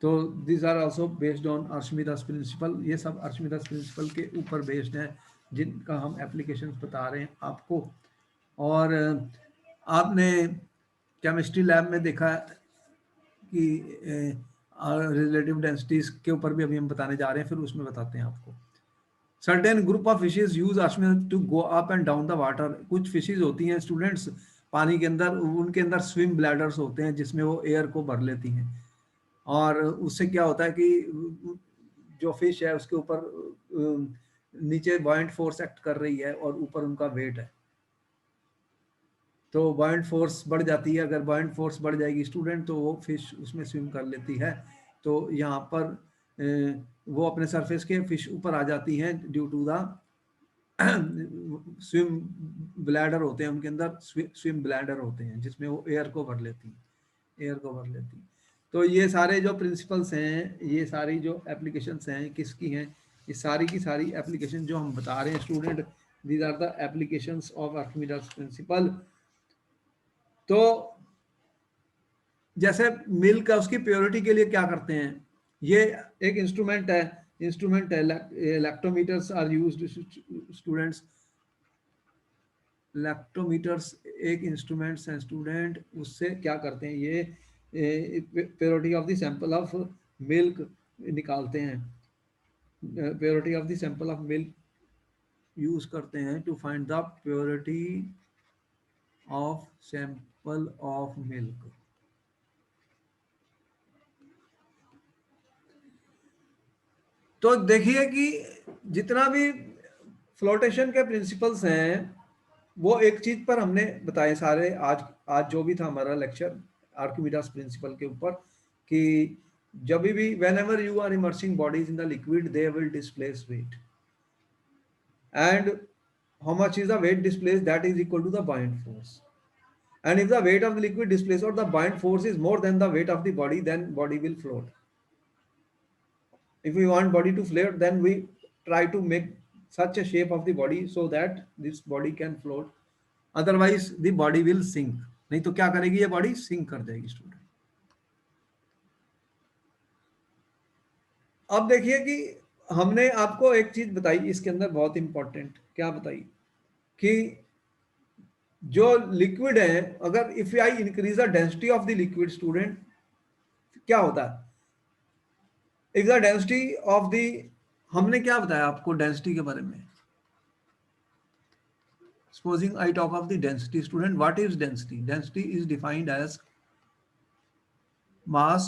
तो this are also based on Archimedes principle, ये सब अर्शमिदास principal के ऊपर बेस्ड हैं जिनका हम एप्लीकेशन बता रहे हैं आपको। और आपने केमिस्ट्री लैब में देखा कि रिलेटिव डेंसिटीज के ऊपर भी अभी हम बताने जा रहे हैं, फिर उसमें बताते हैं आपको। Certain group of fishes use Archimedes to go up and down the water. कुछ फिशेज होती हैं स्टूडेंट्स पानी के अंदर, उनके अंदर स्विम ब्लैडर्स होते हैं जिसमें वो एयर को भर लेती हैं, और उससे क्या होता है कि जो फिश है उसके ऊपर नीचे बॉयंट फोर्स एक्ट कर रही है और ऊपर उनका वेट है, तो बॉयंट फोर्स बढ़ जाती है। अगर बॉयंट फोर्स बढ़ जाएगी स्टूडेंट तो वो फिश उसमें स्विम कर लेती है। तो यहाँ पर वो अपने सरफेस के फिश ऊपर आ जाती हैं due to the swim bladder होते हैं उनके अंदर, स्विम ब्लैडर होते हैं जिसमें वो एयर को भर लेती हैं, एयर को भर लेती हैं। तो ये सारे जो प्रिंसिपल्स हैं, ये सारी जो एप्लीकेशंस हैं किसकी हैं, ये सारी की सारी एप्लीकेशन जो हम बता रहे हैं student, these are the applications of Archimedes principle. तो जैसे मिल्क है उसकी प्योरिटी के लिए क्या करते हैं, ये एक इंस्ट्रूमेंट है lactometers are used students. Lactometers एक इंस्ट्रूमेंट्स हैं स्टूडेंट, उससे क्या करते हैं ये purity of the sample of milk निकालते हैं, purity of the sample of milk use करते हैं to find the purity of sample of milk. तो देखिए कि जितना भी फ्लोटेशन के प्रिंसिपल्स हैं वो एक चीज पर हमने बताए सारे, आज आज जो भी था हमारा लेक्चर आर्किमिडीज प्रिंसिपल के ऊपर, कि जब भी whenever you are immersing bodies in the liquid they will displace weight, and how much is the weight displace, that is equal to the buoyant force, and if the weight of the liquid displaced or the buoyant force is more than the weight of the body, then body will float. If we want body to float, then we try to make such a shape of the body so that this body can float, otherwise the body will sink. नहीं तो क्या करेगी ये body, sink कर जाएगी student. अब देखिए कि हमने आपको एक चीज बताई इसके अंदर बहुत इंपॉर्टेंट, क्या बताई कि जो लिक्विड है, अगर if I increase the density of the liquid student क्या होता है, if the density of the, हमने क्या बताया आपको डेंसिटी के बारे में, supposing I talk of the density student, what is density? Density is defined as mass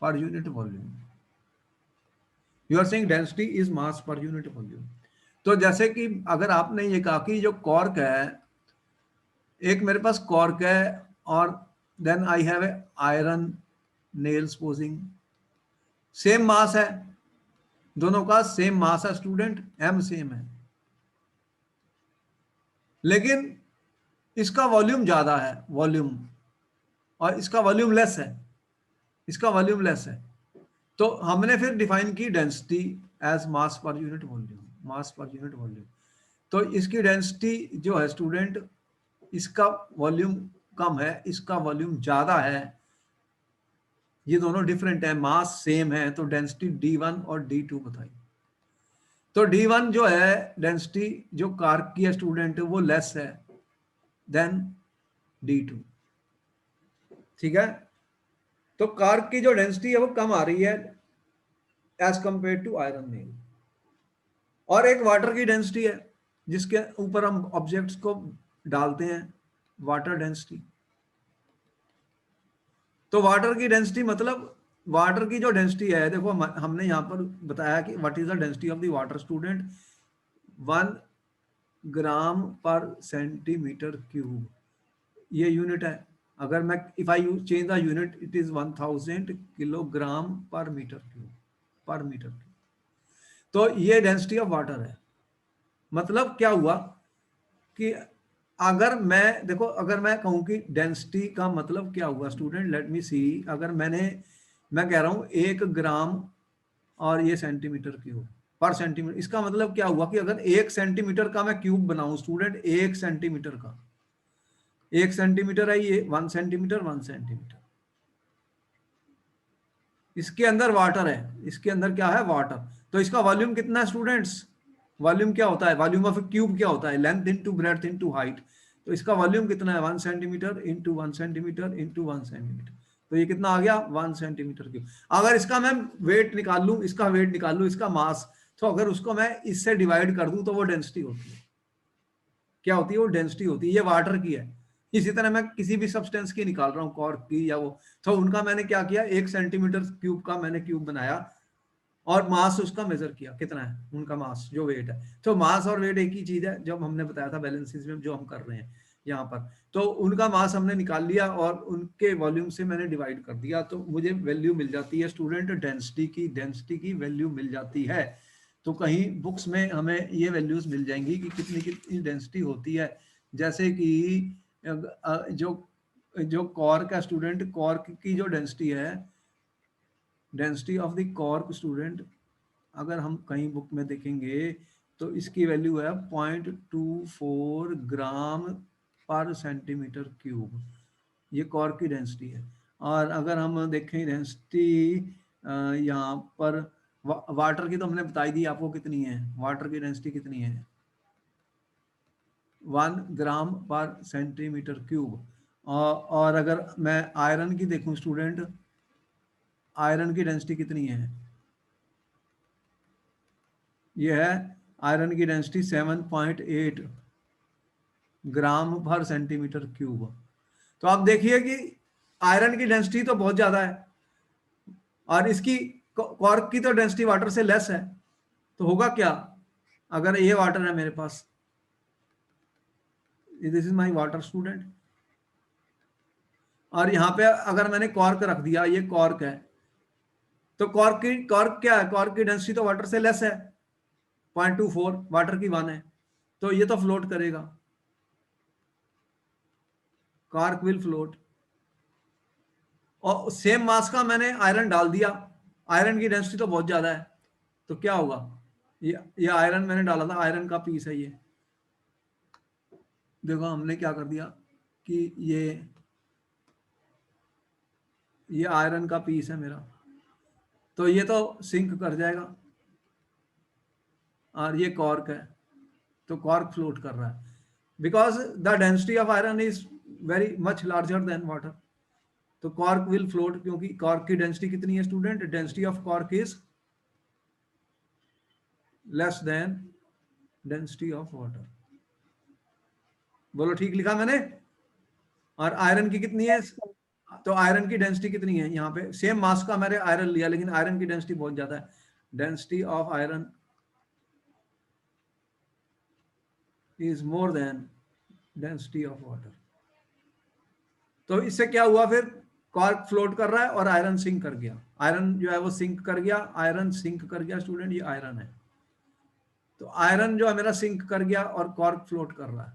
per unit volume. You are saying density is mass per unit volume. तो जैसे कि अगर आपने ये कहा कि जो कॉर्क है, एक मेरे पास कॉर्क है और then I have a iron nail supposing, same mass है, दोनों का सेम मास है स्टूडेंट, एम सेम है, लेकिन इसका वॉल्यूम ज्यादा है वॉल्यूम, और इसका वॉल्यूम लेस है, इसका वॉल्यूम लेस है। तो हमने फिर डिफाइन की डेंसिटी एज मास पर यूनिट वॉल्यूम, मास पर यूनिट वॉल्यूम। तो इसकी डेंसिटी जो है स्टूडेंट, इसका वॉल्यूम कम है, इसका वॉल्यूम ज्यादा है, ये दोनों डिफरेंट है, मास सेम है, तो डेंसिटी D1 और D2 बताई। तो D1 जो है डेंसिटी जो कार्क की है स्टूडेंट, वो लेस है देन D2, ठीक है। तो कार्क की जो डेंसिटी है वो कम आ रही है as compare to iron nail. और एक वाटर की डेंसिटी है जिसके ऊपर हम ऑब्जेक्ट्स को डालते हैं, वाटर डेंसिटी। तो वाटर की डेंसिटी मतलब वाटर की जो डेंसिटी है, देखो हमने यहां पर बताया कि what is the density of the water student, 1 ग्राम पर सेंटीमीटर क्यूब, ये यूनिट है। अगर मैं if I use change the unit, it is 1000 kilogram पर मीटर क्यूब। तो ये डेंसिटी ऑफ वाटर है। मतलब क्या हुआ कि अगर मैं देखो, अगर मैं कहूं कि डेंसिटी का मतलब क्या हुआ स्टूडेंट, लेट मी सी। अगर मैं कह रहा हूं 1 ग्राम और ये सेंटीमीटर क्यूब पर सेंटीमीटर, इसका मतलब क्या हुआ कि अगर 1 सेंटीमीटर का मैं क्यूब बनाऊं स्टूडेंट, 1 सेंटीमीटर का, 1 सेंटीमीटर है ये, 1 सेंटीमीटर, 1 सेंटीमीटर, इसके अंदर वाटर है, इसके अंदर क्या है, वाटर। तो इसका वॉल्यूम कितना है स्टूडेंट्स, वॉल्यूम क्या होता है, वॉल्यूम ऑफ ए क्यूब क्या होता है, length into breadth into height. तो इसका वॉल्यूम कितना है, 1 centimetre into 1 centimetre into 1 centimetre. तो ये कितना आ गया, 1 सेंटीमीटर क्यूब। अगर इसका मैं वेट निकाल लूं, इसका वेट निकाल लूं, इसका मास, तो अगर उसको मैं इससे डिवाइड कर दूं तो वो डेंसिटी होती है। क्या होती है, वो डेंसिटी होती है। ये वाटर की है। इसी तरह मैं किसी भी सब्सटेंस की निकाल रहा हूँ, कॉर्क की या वो, तो उनका मैंने क्या किया, 1 सेंटीमीटर क्यूब का मैंने क्यूब बनाया और मास उसका मेजर किया, कितना है उनका मास, जो वेट है। तो मास और वेट एक ही चीज है, जब हमने बताया था बैलेंसेस में जो हम कर रहे हैं यहाँ पर। तो उनका मास हमने निकाल लिया और उनके वॉल्यूम से मैंने डिवाइड कर दिया, तो मुझे वैल्यू मिल जाती है स्टूडेंट, डेंसिटी की वैल्यू मिल जाती है। तो कहीं बुक्स में हमें ये वैल्यूज मिल जाएंगी कि कितनी कितनी डेंसिटी होती है। जैसे कि जो जो कॉर्क है स्टूडेंट, कॉर्क की जो डेंसिटी है, density of the cork student, अगर हम कहीं बुक में देखेंगे तो इसकी वैल्यू है 0.24 ग्राम पर सेंटीमीटर क्यूब, ये कॉर्क की डेंसिटी है। और अगर हम देखें डेंसिटी यहाँ पर वाटर की, तो हमने बताई दी आपको कितनी है, वाटर की डेंसिटी कितनी है, 1 ग्राम पर सेंटीमीटर क्यूब। और अगर मैं आयरन की देखूं स्टूडेंट, आयरन की डेंसिटी कितनी है, ये है आयरन की डेंसिटी 7.8 ग्राम पर सेंटीमीटर क्यूब। तो आप देखिए कि आयरन की डेंसिटी तो बहुत ज्यादा है और इसकी कॉर्क की तो डेंसिटी वाटर से लेस है। तो होगा क्या, अगर ये वाटर है मेरे पास, this is my water student, और यहाँ पे अगर मैंने कॉर्क रख दिया, ये कॉर्क है, तो कॉर्क क्या है, कॉर्क की डेंसिटी तो वाटर से लेस है, 0.24, वाटर की 1 है, तो ये तो फ्लोट करेगा, कॉर्क विल फ्लोट। और सेम मास का मैंने आयरन डाल दिया, आयरन की डेंसिटी तो बहुत ज्यादा है, तो क्या होगा, ये आयरन मैंने डाला था, आयरन का पीस है ये, देखो हमने क्या कर दिया कि ये आयरन का पीस है मेरा, तो ये तो सिंक कर जाएगा, और ये कॉर्क है, तो कॉर्क फ्लोट कर रहा है, because the density of iron is very much larger than water. तो कॉर्क विल फ्लोट, क्योंकि कॉर्क की डेंसिटी कितनी है student, density of cork is less than density of water. बोलो ठीक लिखा मैंने। और आयरन की कितनी है, Yes, sir. तो आयरन की डेंसिटी कितनी है, यहाँ पे सेम मास का मैंने आयरन लिया, लेकिन आयरन की डेंसिटी बहुत ज्यादा है, density of iron is more than density of water. तो इससे क्या हुआ फिर, कॉर्क फ्लोट कर रहा है और आयरन सिंक कर गया, आयरन जो है वो सिंक कर गया, आयरन सिंक कर गया स्टूडेंट, ये आयरन है। तो आयरन जो है मेरा सिंक कर गया और कॉर्क फ्लोट कर रहा है।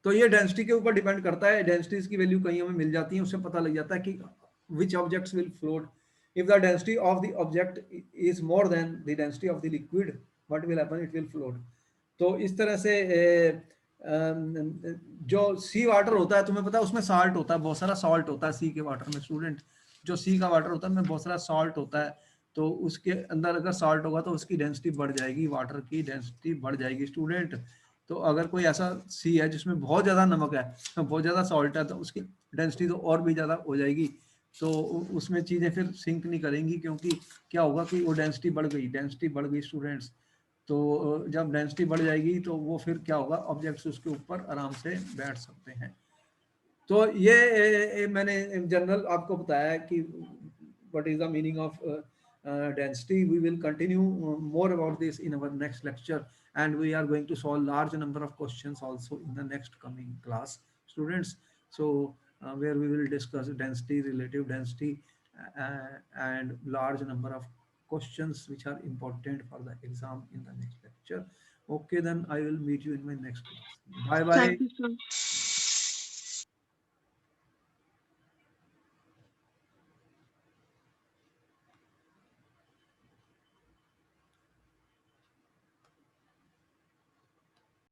तो ये डेंसिटी के ऊपर डिपेंड करता है, डेंसिटीज की वैल्यू कहीं हमें मिल जाती है, उससे पता लग जाता है कि which objects will float. If the density of the object is more than the density of the liquid, what will happen, it will float. तो इस तरह से जो सी वाटर होता है, तुम्हें पता है उसमें साल्ट होता है, बहुत सारा सॉल्ट होता है सी के वाटर में स्टूडेंट। जो सी का वाटर होता है उसमें बहुत सारा सॉल्ट होता है, तो उसके अंदर अगर सॉल्ट होगा तो उसकी डेंसिटी बढ़ जाएगी, वाटर की डेंसिटी बढ़ जाएगी स्टूडेंट। तो अगर कोई ऐसा सी है जिसमें बहुत ज़्यादा नमक है, बहुत ज़्यादा सॉल्ट है, तो उसकी डेंसिटी तो और भी ज़्यादा हो जाएगी। तो उसमें चीज़ें फिर सिंक नहीं करेंगी, क्योंकि क्या होगा कि वो डेंसिटी बढ़ गई, डेंसिटी बढ़ गई स्टूडेंट्स। तो जब डेंसिटी बढ़ जाएगी तो वो फिर क्या होगा, ऑब्जेक्ट्स उसके ऊपर आराम से बैठ सकते हैं। तो ये मैंने जनरल आपको बताया कि what is the meaning of density. We will continue more about this in our next lecture, and we are going to solve large number of questions also in the next coming class, students. So where we will discuss density, relative density, and large number of questions which are important for the exam in the next lecture. Okay, then I will meet you in my next class. Bye bye. Thank you, sir.